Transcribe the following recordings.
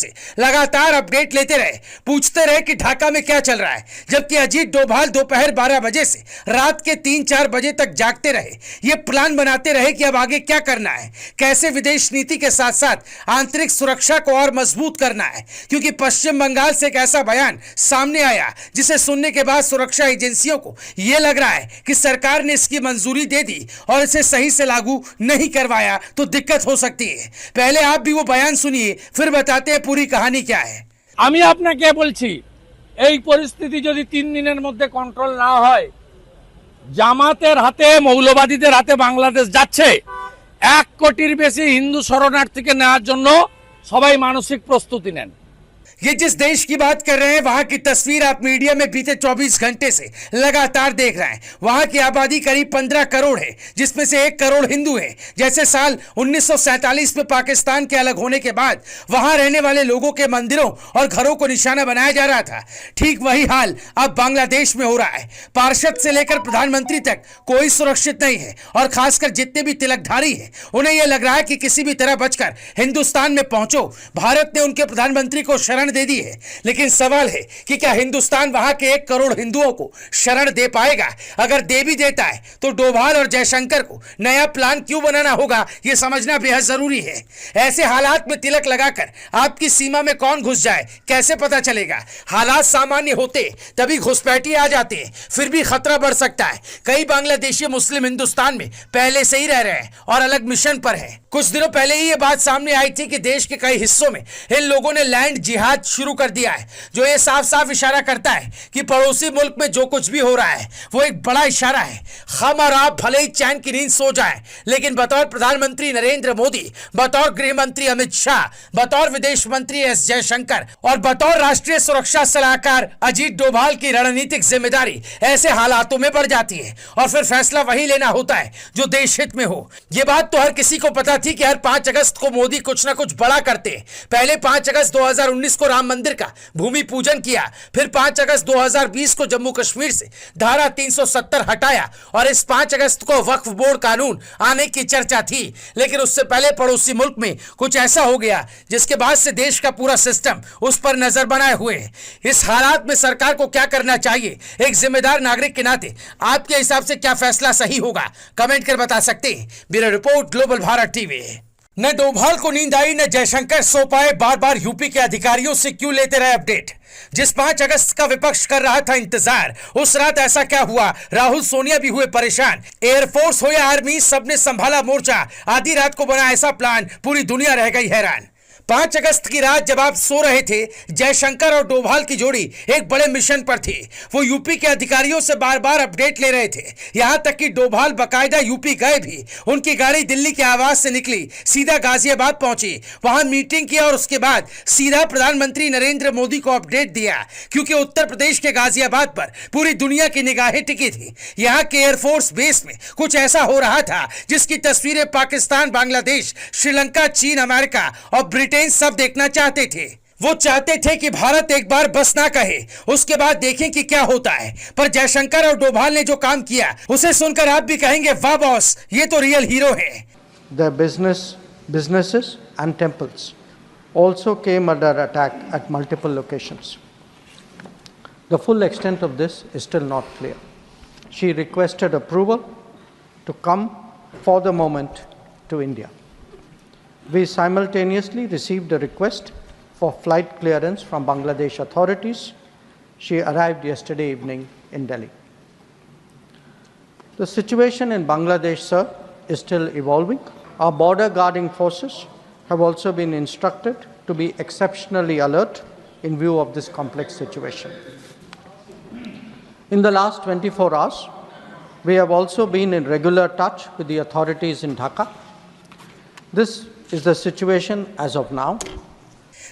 से लगातार अपडेट लेते रहे, पूछते रहे कि ढाका में क्या चल रहा है, जबकि अजीत डोभाल दोपहर 12 बजे से रात के 3-4 बजे तक जागते रहे, ये प्लान बनाते रहे कि अब आगे क्या करना है, कैसे विदेश नीति के साथ साथ आंतरिक सुरक्षा को और मजबूत करना है। क्योंकि पश्चिम बंगाल से एक ऐसा बयान सामने आया जिसे सुनने के बाद सुरक्षा एजेंसियों को यह लग रहा है कि सरकार ने इसकी मंजूरी दे दी और इसे सही से लागू नहीं करवाया तो दिक्कत हो सकती है। पहले आप भी वो बयान सुनिए, फिर बताते हैं पूरी कहानी क्या है। আমি আপনাকে বলছি এই পরিস্থিতি যদি 3 দিনের মধ্যে কন্ট্রোল না হয়, জামাতের হাতে মৌলবাদীদের হাতে বাংলাদেশ যাচ্ছে। 1 কোটির বেশি হিন্দু শরণার্থীকে নেওয়ার জন্য সবাই মানসিক প্রস্তুতি নেন। ये जिस देश की बात कर रहे हैं वहां की तस्वीर आप मीडिया में बीते 24 घंटे से लगातार देख रहे हैं। वहां की आबादी करीब 15 करोड़ है, जिसमें से 1 करोड़ हिंदू है। जैसे साल 1947 में पाकिस्तान के अलग होने के बाद वहां रहने वाले लोगों के मंदिरों और घरों को निशाना बनाया जा रहा था, ठीक वही हाल अब बांग्लादेश में हो रहा है। पार्षद से लेकर प्रधानमंत्री तक कोई सुरक्षित नहीं है और खासकर जितने भी तिलकधारी है उन्हें यह लग रहा है कि किसी भी तरह बचकर हिंदुस्तान में पहुंचो। भारत ने उनके प्रधानमंत्री को शरण दे दी है, लेकिन सवाल है कि क्या हिंदुस्तान वहां के 1 करोड़ हिंदुओं को शरण दे पाएगा? अगर दे भी देता है तो डोभाल और जयशंकर को नया प्लान क्यों बनाना होगा, यह समझना बेहद जरूरी है। ऐसे हालात में तिलक लगाकर आपकी सीमा में कौन घुस जाए कैसे पता चलेगा? हालात सामान्य होते तभी घुसपैठी आ जाते हैं, फिर भी खतरा बढ़ सकता है। कई बांग्लादेशी मुस्लिम हिंदुस्तान में पहले से ही रह रहे हैं और अलग मिशन पर है। कुछ दिनों पहले ही यह बात सामने आई थी कि देश के कई हिस्सों में इन लोगों ने लैंड जिहाद शुरू कर दिया है, जो ये साफ साफ इशारा करता है कि पड़ोसी मुल्क में जो कुछ भी हो रहा है वो एक बड़ा इशारा है। हम और आप भले ही चैन की नींद सो जाएं, लेकिन बतौर प्रधानमंत्री नरेंद्र मोदी, बतौर गृह मंत्री अमित शाह, बतौर विदेश मंत्री एस जयशंकर और बतौर राष्ट्रीय सुरक्षा सलाहकार अजीत डोभाल की रणनीतिक जिम्मेदारी ऐसे हालातों में बढ़ जाती है और फिर फैसला वही लेना होता है जो देश हित में हो। ये बात तो हर किसी को पता थी कि हर 5 अगस्त को मोदी कुछ ना कुछ बड़ा करते हैं। पहले 5 अगस्त 2019 को राम मंदिर का भूमि पूजन किया, फिर 5 अगस्त 2020 को जम्मू कश्मीर से धारा 370 हटाया और इस 5 अगस्त को वक्फ बोर्ड कानून आने की चर्चा थी। लेकिन उससे पहले पड़ोसी मुल्क में कुछ ऐसा हो गया जिसके बाद से देश का पूरा सिस्टम उस पर नजर बनाए हुए है। इस हालात में सरकार को क्या करना चाहिए? एक जिम्मेदार नागरिक के नाते आपके हिसाब से क्या फैसला सही होगा? कमेंट कर बता सकते हैं। Bureau report, global Bharat TV. न डोभाल को नींद आई न जयशंकर सो पाए, बार बार यूपी के अधिकारियों से क्यों लेते रहे अपडेट? जिस 5 अगस्त का विपक्ष कर रहा था इंतजार, उस रात ऐसा क्या हुआ? राहुल सोनिया भी हुए परेशान। एयरफोर्स हो या आर्मी, सबने संभाला मोर्चा। आधी रात को बना ऐसा प्लान, पूरी दुनिया रह गई हैरान। 5 अगस्त की रात जब आप सो रहे थे, जयशंकर और डोभाल की जोड़ी एक बड़े मिशन पर थी। वो यूपी के अधिकारियों से बार बार अपडेट ले रहे थे, यहां तक कि डोभाल बकायदा यूपी गए भी। उनकी गाड़ी दिल्ली के आवास से निकली, सीधा गाजियाबाद पहुंची, वहां मीटिंग की और उसके बाद सीधा प्रधानमंत्री नरेंद्र मोदी को अपडेट दिया। क्योंकि उत्तर प्रदेश के गाजियाबाद पर पूरी दुनिया की निगाहें टिकी थी। यहां के एयरफोर्स बेस में कुछ ऐसा हो रहा था जिसकी तस्वीरें पाकिस्तान, बांग्लादेश, श्रीलंका, चीन, अमेरिका और ब्रिटेन सब देखना चाहते थे। वो चाहते थे कि भारत एक बार बस ना कहे, उसके बाद देखें कि क्या होता है। पर जयशंकर और डोभाल ने जो काम किया उसे सुनकर आप भी कहेंगे, वाह बॉस, ये तो रियल हीरो है। The businesses and temples also came under attack at multiple locations. The full extent of this is still not clear. She requested approval to come for the moment to India. We simultaneously received a request for flight clearance from Bangladesh authorities. She arrived yesterday evening in Delhi. The situation in Bangladesh, sir, is still evolving. Our border guarding forces have also been instructed to be exceptionally alert in view of this complex situation. In the last 24 hours, we have also been in regular touch with the authorities in Dhaka. This is the situation as of now.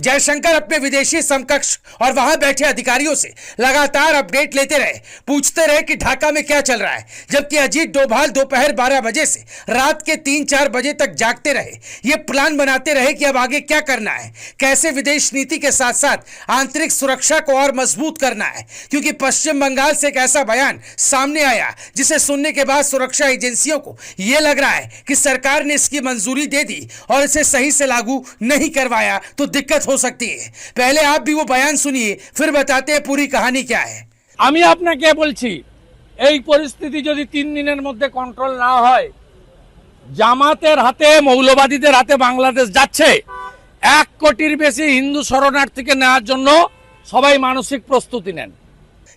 Jaishankar अपने विदेशी समकक्ष और वहां बैठे अधिकारियों से लगातार update लेते रहे, पूछते रहे कि ढाका में क्या चल रहा है, जबकि अजीत डोभाल दोपहर 12 बजे से रात के 3-4 बजे तक जागते रहे, ये प्लान बनाते रहे कि अब आगे क्या करना है, कैसे विदेश नीति के साथ साथ आंतरिक सुरक्षा को और मजबूत करना है। क्योंकि पश्चिम बंगाल से एक ऐसा बयान सामने आया जिसे सुनने के बाद सुरक्षा एजेंसियों को यह लग रहा है कि सरकार ने इसकी मंजूरी दे दी और इसे सही से लागू नहीं करवाया तो दिक्कत दिक्कत हो सकती है। पहले आप भी वो बयान सुनिए, फिर बताते हैं पूरी कहानी क्या है। আমি আপনাকে বলছি এই পরিস্থিতি যদি 3 দিনের মধ্যে কন্ট্রোল না হয়, জামাতের হাতে মৌলবাদীদের হাতে বাংলাদেশ যাচ্ছে। 1 কোটির বেশি হিন্দু শরণার্থীকে নেওয়ার জন্য সবাই মানসিক প্রস্তুতি নেন।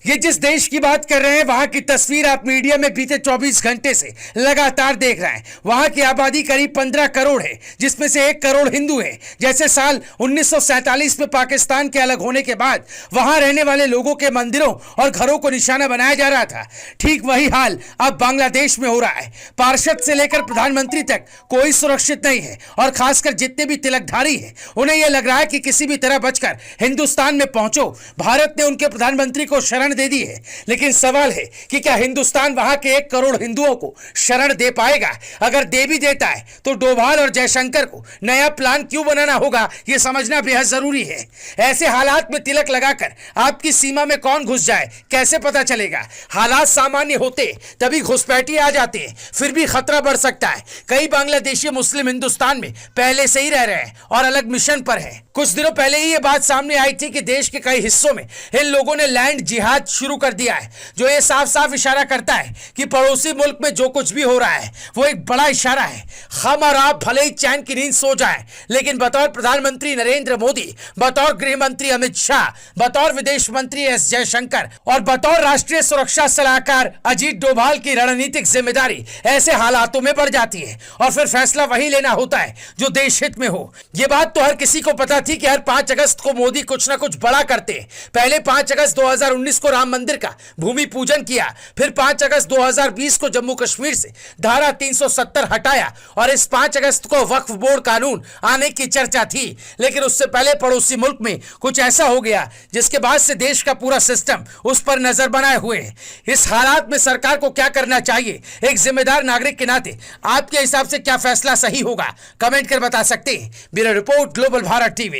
ये जिस देश की बात कर रहे हैं वहां की तस्वीर आप मीडिया में बीते 24 घंटे से लगातार देख रहे हैं। वहां की आबादी करीब 15 करोड़ है, जिसमें से 1 करोड़ हिंदू है। जैसे साल 1947 में पाकिस्तान के अलग होने के बाद वहां रहने वाले लोगों के मंदिरों और घरों को निशाना बनाया जा रहा था, ठीक वही हाल अब बांग्लादेश में हो रहा है। पार्षद से लेकर प्रधानमंत्री तक कोई सुरक्षित नहीं है, और खासकर जितने भी तिलकधारी है उन्हें यह लग रहा है कि किसी भी तरह बचकर हिंदुस्तान में पहुंचो। भारत ने उनके प्रधानमंत्री को शरण दे दी है, लेकिन सवाल है कि क्या हिंदुस्तान वहां के 1 करोड़ हिंदुओं को शरण दे पाएगा? अगर दे भी देता है तो डोभाल और जयशंकर को नया प्लान क्यों बनाना होगा, यह समझना बेहद जरूरी है। ऐसे हालात में तिलक लगाकर आपकी सीमा में कौन घुस जाए कैसे पता चलेगा? हालात सामान्य होते तभी घुसपैठी आ जाते हैं, फिर भी खतरा बढ़ सकता है। कई बांग्लादेशी मुस्लिम हिंदुस्तान में पहले से ही रह रहे हैं और अलग मिशन पर है। कुछ दिनों पहले ही यह बात सामने आई थी कि देश के कई हिस्सों में इन लोगों ने लैंड जिहाद शुरू कर दिया है, जो ये साफ साफ इशारा करता है कि पड़ोसी मुल्क में जो कुछ भी हो रहा है वो एक बड़ा इशारा है। हम और आप भले ही चैन की नींद सो जाएं, लेकिन बतौर प्रधानमंत्री नरेंद्र मोदी, बतौर गृह मंत्री अमित शाह, बतौर विदेश मंत्री एस जयशंकर और बतौर राष्ट्रीय सुरक्षा सलाहकार अजीत डोभाल की रणनीतिक जिम्मेदारी ऐसे हालातों में बढ़ जाती है, और फिर फैसला वही लेना होता है जो देश हित में हो। ये बात तो हर किसी को पता थी कि हर 5 अगस्त को मोदी कुछ ना कुछ बड़ा करते। पहले 5 अगस्त 2019 को राम मंदिर का भूमि पूजन किया, फिर 5 अगस्त 2020 को जम्मू कश्मीर से धारा 370 हटाया, और इस 5 अगस्त को वक्फ बोर्ड कानून आने की चर्चा थी। लेकिन उससे पहले पड़ोसी मुल्क में कुछ ऐसा हो गया जिसके बाद से देश का पूरा सिस्टम उस पर नजर बनाए हुए है। इस हालात में सरकार को क्या करना चाहिए? एक जिम्मेदार नागरिक के नाते आपके हिसाब से क्या फैसला सही होगा? कमेंट कर बता सकते हैं। Bureau report, global Bharat TV.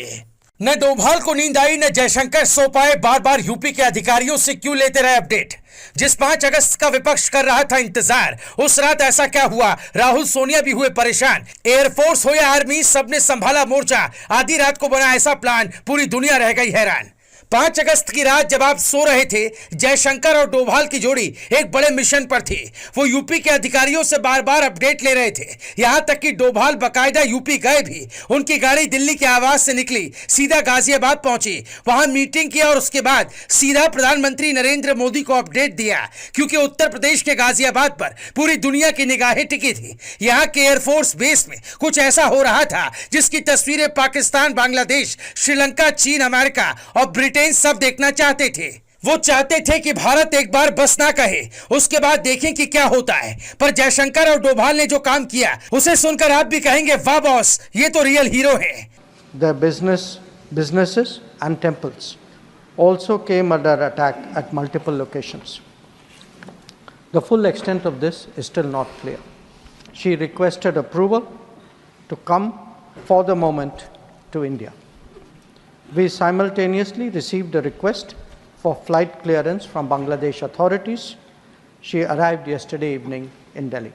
न डोभाल को नींद आई, न जयशंकर सो पाए। बार बार यूपी के अधिकारियों से क्यों लेते रहे अपडेट? जिस 5 अगस्त का विपक्ष कर रहा था इंतजार, उस रात ऐसा क्या हुआ? राहुल सोनिया भी हुए परेशान। एयरफोर्स हो या आर्मी, सबने संभाला मोर्चा। आधी रात को बना ऐसा प्लान, पूरी दुनिया रह गई हैरान। 5 अगस्त की रात जब आप सो रहे थे, जयशंकर और डोभाल की जोड़ी एक बड़े मिशन पर थी। वो यूपी के अधिकारियों से बार बार अपडेट ले रहे थे, यहां तक कि डोभाल बकायदा यूपी गए भी। उनकी गाड़ी दिल्ली के आवास से निकली, सीधा गाजियाबाद पहुंची, वहां मीटिंग किया और उसके बाद सीधा प्रधानमंत्री नरेंद्र मोदी को अपडेट दिया, क्योंकि उत्तर प्रदेश के गाजियाबाद पर पूरी दुनिया की निगाहें टिकी थी। यहां के एयरफोर्स बेस में कुछ ऐसा हो रहा था जिसकी तस्वीरें पाकिस्तान, बांग्लादेश, श्रीलंका, चीन, अमेरिका और ब्रिटेन सब देखना चाहते थे। वो चाहते थे कि भारत एक बार बस ना कहे, उसके बाद देखें कि क्या होता है। पर जयशंकर और डोभाल ने जो काम किया, उसे सुनकर आप भी कहेंगे वाह बॉस, ये तो रियल हीरो है। The businesses and temples also came under attack at multiple locations. The full extent of this is still not clear. She requested approval to come for the moment to India. We simultaneously received a request for flight clearance from Bangladesh authorities. She arrived yesterday evening in Delhi.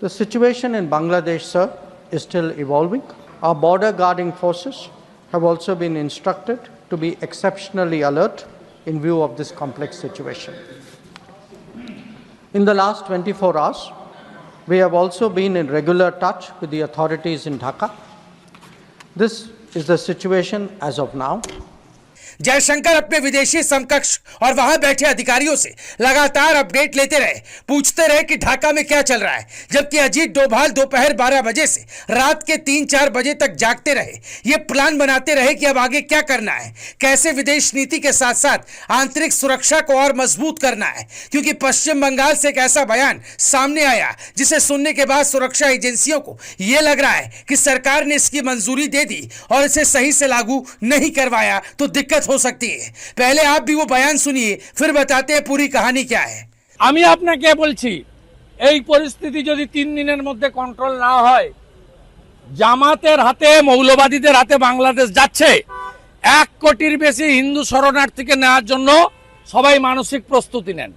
The situation in Bangladesh, sir, is still evolving. Our border guarding forces have also been instructed to be exceptionally alert in view of this complex situation. In the last 24 hours, we have also been in regular touch with the authorities in Dhaka. This is the situation as of now. Jaishankar अपने विदेशी समकक्ष और वहां बैठे अधिकारियों से लगातार update लेते रहे, पूछते रहे कि ढाका में क्या चल रहा है, जबकि अजीत डोभाल दोपहर 12 बजे से रात के 3-4 बजे तक जागते रहे। ये प्लान बनाते रहे कि अब आगे क्या करना है, कैसे विदेश नीति के साथ साथ आंतरिक सुरक्षा को और मजबूत करना है, क्योंकि पश्चिम बंगाल से एक ऐसा बयान सामने आया जिसे सुनने के बाद सुरक्षा एजेंसियों को यह लग रहा है कि सरकार ने इसकी मंजूरी दे दी और इसे सही से लागू नहीं करवाया तो दिक्कत हो सकती है। पहले आप भी वो बयान सुनिए, फिर बताते हैं पूरी कहानी क्या है। আমি আপনাকে বলছি এই পরিস্থিতি যদি 3 দিনের মধ্যে কন্ট্রোল না হয়, জামাতের হাতে মৌলবাদীদের হাতে বাংলাদেশ যাচ্ছে। 1 কোটির বেশি হিন্দু শরণার্থীকে নেওয়ার জন্য সবাই মানসিক প্রস্তুতি নেন।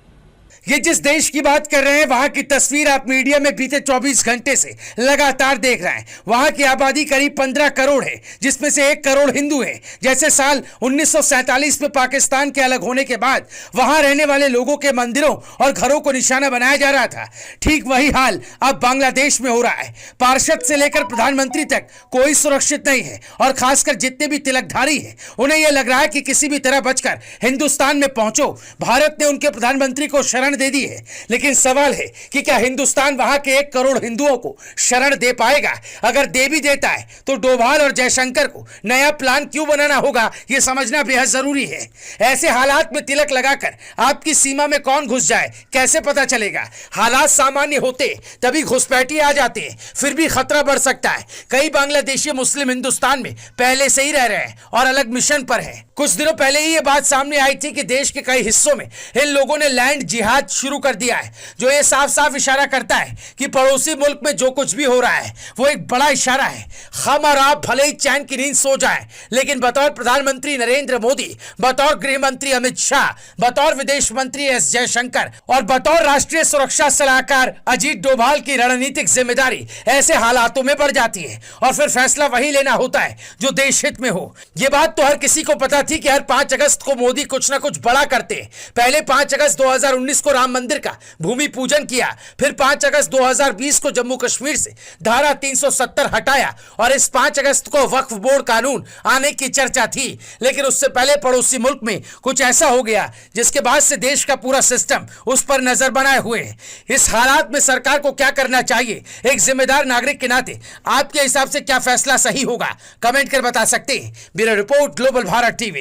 ये जिस देश की बात कर रहे हैं वहां की तस्वीर आप मीडिया में बीते 24 घंटे से लगातार देख रहे हैं। वहां की आबादी करीब 15 करोड़ है, जिसमें से 1 करोड़ हिंदू है। जैसे साल 1947 में पाकिस्तान के अलग होने के बाद वहां रहने वाले लोगों के मंदिरों और घरों को निशाना बनाया जा रहा था, ठीक वही हाल अब बांग्लादेश में हो रहा है। पार्षद से लेकर प्रधानमंत्री तक कोई सुरक्षित नहीं है और खासकर जितने भी तिलकधारी हैं उन्हें यह लग रहा है कि किसी भी तरह बचकर हिंदुस्तान में पहुंचो। भारत ने उनके प्रधानमंत्री को शरण दे दी है, लेकिन सवाल है कि क्या हिंदुस्तान वहां के 1 करोड़ हिंदुओं को शरण दे पाएगा? अगर दे भी देता है तो डोभाल और जयशंकर को नया प्लान क्यों बनाना होगा, यह समझना बेहद जरूरी है। ऐसे हालात में तिलक लगाकर आपकी सीमा में कौन घुस जाए कैसे पता चलेगा? हालात सामान्य होते तभी घुसपैठी आ जाते हैं, फिर भी खतरा बढ़ सकता है। कई बांग्लादेशी मुस्लिम हिंदुस्तान में पहले से ही रह रहे हैं और अलग मिशन पर हैं। कुछ दिनों पहले ही यह बात सामने आई थी कि देश के कई हिस्सों में इन लोगों ने लैंड जिहाद शुरू कर दिया है, जो ये साफ साफ इशारा करता है कि पड़ोसी मुल्क में जो कुछ भी हो रहा है वो एक बड़ा इशारा है। हम और आप भले ही चैन की नींद सो जाए, लेकिन बतौर प्रधानमंत्री नरेंद्र मोदी, बतौर गृह मंत्री अमित शाह, बतौर विदेश मंत्री एस जयशंकर और बतौर राष्ट्रीय सुरक्षा सलाहकार अजीत डोभाल की रणनीतिक जिम्मेदारी ऐसे हालातों में बढ़ जाती है और फिर फैसला वही लेना होता है जो देश हित में हो। ये बात तो हर किसी को पता थी कि हर 5 अगस्त को मोदी कुछ ना कुछ बड़ा करते हैं। पहले 5 अगस्त 2019 को राम मंदिर का भूमि पूजन किया, फिर 5 अगस्त 2020 को जम्मू कश्मीर से धारा 370 हटाया और इस 5 अगस्त को वक्फ बोर्ड कानून आने की चर्चा थी। लेकिन उससे पहले पड़ोसी मुल्क में कुछ ऐसा हो गया जिसके बाद से देश का पूरा सिस्टम उस पर नजर बनाए हुए है। इस हालात में सरकार को क्या करना चाहिए? एक जिम्मेदार नागरिक के नाते आपके हिसाब से क्या फैसला सही होगा? कमेंट कर बता सकते हैं। Bureau report, global Bharat TV.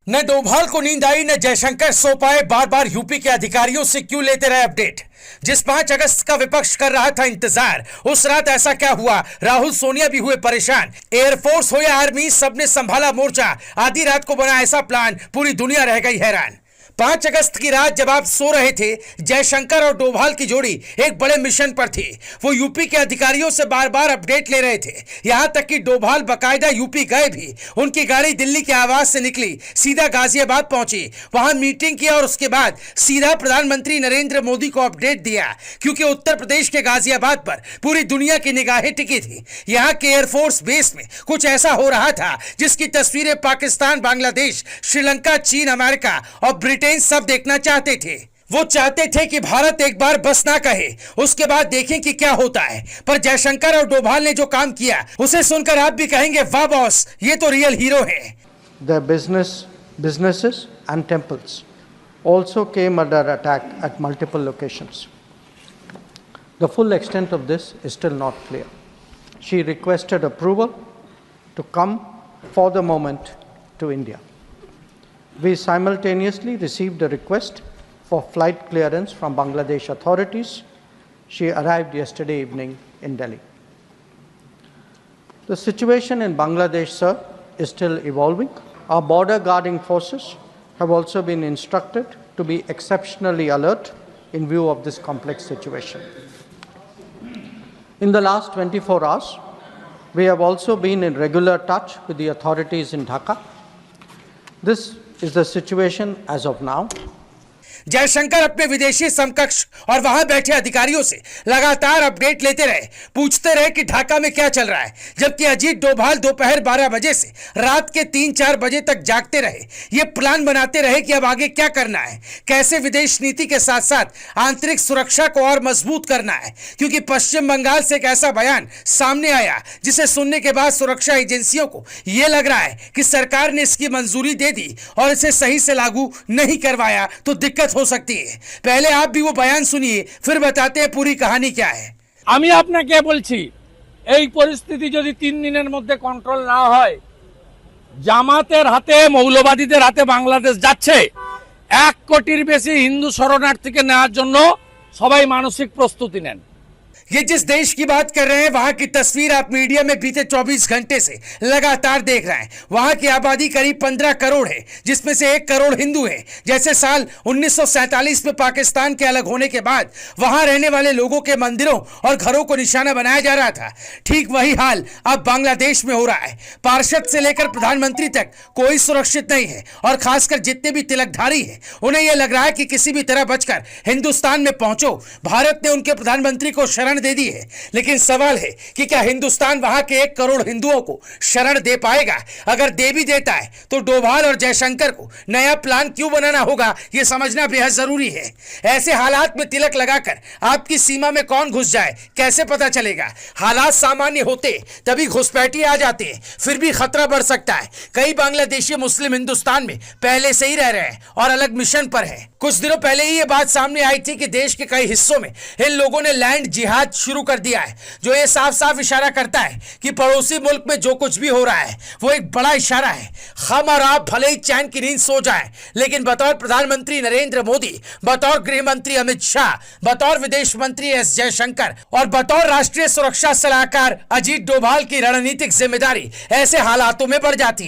न डोभाल को नींद आई न जयशंकर सो पाए, बार बार यूपी के अधिकारियों से क्यों लेते रहे अपडेट? जिस 5 अगस्त का विपक्ष कर रहा था इंतजार, उस रात ऐसा क्या हुआ? राहुल सोनिया भी हुए परेशान। एयरफोर्स हो या आर्मी, सबने संभाला मोर्चा। आधी रात को बना ऐसा प्लान, पूरी दुनिया रह गई हैरान। 5 अगस्त की रात जब आप सो रहे थे, जयशंकर और डोभाल की जोड़ी एक बड़े मिशन पर थी। वो यूपी के अधिकारियों से बार बार अपडेट ले रहे थे, यहां तक कि डोभाल बकायदा यूपी गए भी। उनकी गाड़ी दिल्ली के आवास से निकली, सीधा गाजियाबाद पहुंची, वहां मीटिंग किया और उसके बाद सीधा प्रधानमंत्री नरेंद्र मोदी को अपडेट दिया, क्योंकि उत्तर प्रदेश के गाजियाबाद पर पूरी दुनिया की निगाहें टिकी थी। यहाँ के एयरफोर्स बेस में कुछ ऐसा हो रहा था जिसकी तस्वीरें पाकिस्तान, बांग्लादेश, श्रीलंका, चीन, अमेरिका और ब्रिटेन सब देखना चाहते थे। वो चाहते थे कि भारत एक बार बस ना कहे, उसके बाद देखें कि क्या होता है। पर जयशंकर और डोभाल ने जो काम किया उसे सुनकर आप भी कहेंगे, वाह बॉस, ये तो रियल हीरो है। The businesses and temples also came under attack at multiple locations. The full extent of this is still not clear. She requested approval to come for the moment to India. We simultaneously received a request for flight clearance from Bangladesh authorities. She arrived yesterday evening in Delhi. The situation in Bangladesh, sir, is still evolving. Our border guarding forces have also been instructed to be exceptionally alert in view of this complex situation. In the last 24 hours, we have also been in regular touch with the authorities in Dhaka. This is the situation as of now. Jaishankar अपने विदेशी समकक्ष और वहां बैठे अधिकारियों से लगातार update लेते रहे, पूछते रहे कि ढाका में क्या चल रहा है, जबकि अजीत डोभाल दोपहर 12 बजे से रात के 3-4 बजे तक जागते रहे। ये प्लान बनाते रहे कि अब आगे क्या करना है, कैसे विदेश नीति के साथ साथ आंतरिक सुरक्षा को और मजबूत करना है। क्योंकि पश्चिम बंगाल से एक ऐसा बयान सामने आया जिसे सुनने के बाद सुरक्षा एजेंसियों को यह लग रहा है कि सरकार ने इसकी मंजूरी दे दी और इसे सही से लागू नहीं करवाया तो दिक्कत हो सकती है। पहले आप भी वो बयान सुनिए, फिर बताते हैं पूरी कहानी क्या है। আমি আপনাকে বলছি, এই পরিস্থিতি যদি 3 দিনের মধ্যে কন্ট্রোল না হয়, জামাতের হাতে, মৌলবাদীদের হাতে বাংলাদেশ যাচ্ছে। 1 কোটির বেশি হিন্দু শরণার্থীকে নেওয়ার জন্য সবাই মানসিক প্রস্তুতি নেন। ये जिस देश की बात कर रहे हैं वहां की तस्वीर आप मीडिया में बीते 24 घंटे से लगातार देख रहे हैं। वहां की आबादी करीब 15 करोड़ है, जिसमें से 1 करोड़ हिंदू हैं। जैसे साल 1947 में पाकिस्तान के अलग होने के बाद वहां रहने वाले लोगों के मंदिरों और घरों को निशाना बनाया जा रहा था, ठीक वही हाल अब बांग्लादेश में हो रहा है। पार्षद से लेकर प्रधानमंत्री तक कोई सुरक्षित नहीं है और खासकर जितने भी तिलकधारी हैं उन्हें यह लग रहा है कि किसी भी तरह बचकर हिंदुस्तान में पहुंचो। भारत ने उनके प्रधानमंत्री को शरण दे दी है, लेकिन सवाल है कि क्या हिंदुस्तान वहां के 1 करोड़ हिंदुओं को शरण दे पाएगा? अगर दे भी देता है तो डोभाल और जयशंकर को नया प्लान क्यों बनाना होगा, यह समझना बेहद जरूरी है। ऐसे हालात में तिलक लगाकर आपकी सीमा में कौन घुस जाए कैसे पता चलेगा? हालात सामान्य होते तभी घुसपैठी आ जाते हैं, फिर भी खतरा बढ़ सकता है। कई बांग्लादेशी मुस्लिम हिंदुस्तान में पहले से ही रह रहे हैं और अलग मिशन पर है। कुछ दिनों पहले ही यह बात सामने आई थी कि देश के कई हिस्सों में इन लोगों ने लैंड जिहाद शुरू कर दिया है, जो ये साफ साफ इशारा करता है कि पड़ोसी मुल्क में जो कुछ भी हो रहा है वो एक बड़ा इशारा है। हम और आप भले ही चैन की नींद सो जाएं, लेकिन बतौर प्रधानमंत्री नरेंद्र मोदी, बतौर गृह मंत्री अमित शाह, बतौर विदेश मंत्री एस जयशंकर और बतौर राष्ट्रीय सुरक्षा सलाहकार अजीत डोभाल की रणनीतिक जिम्मेदारी ऐसे हालातों में बढ़ जाती है।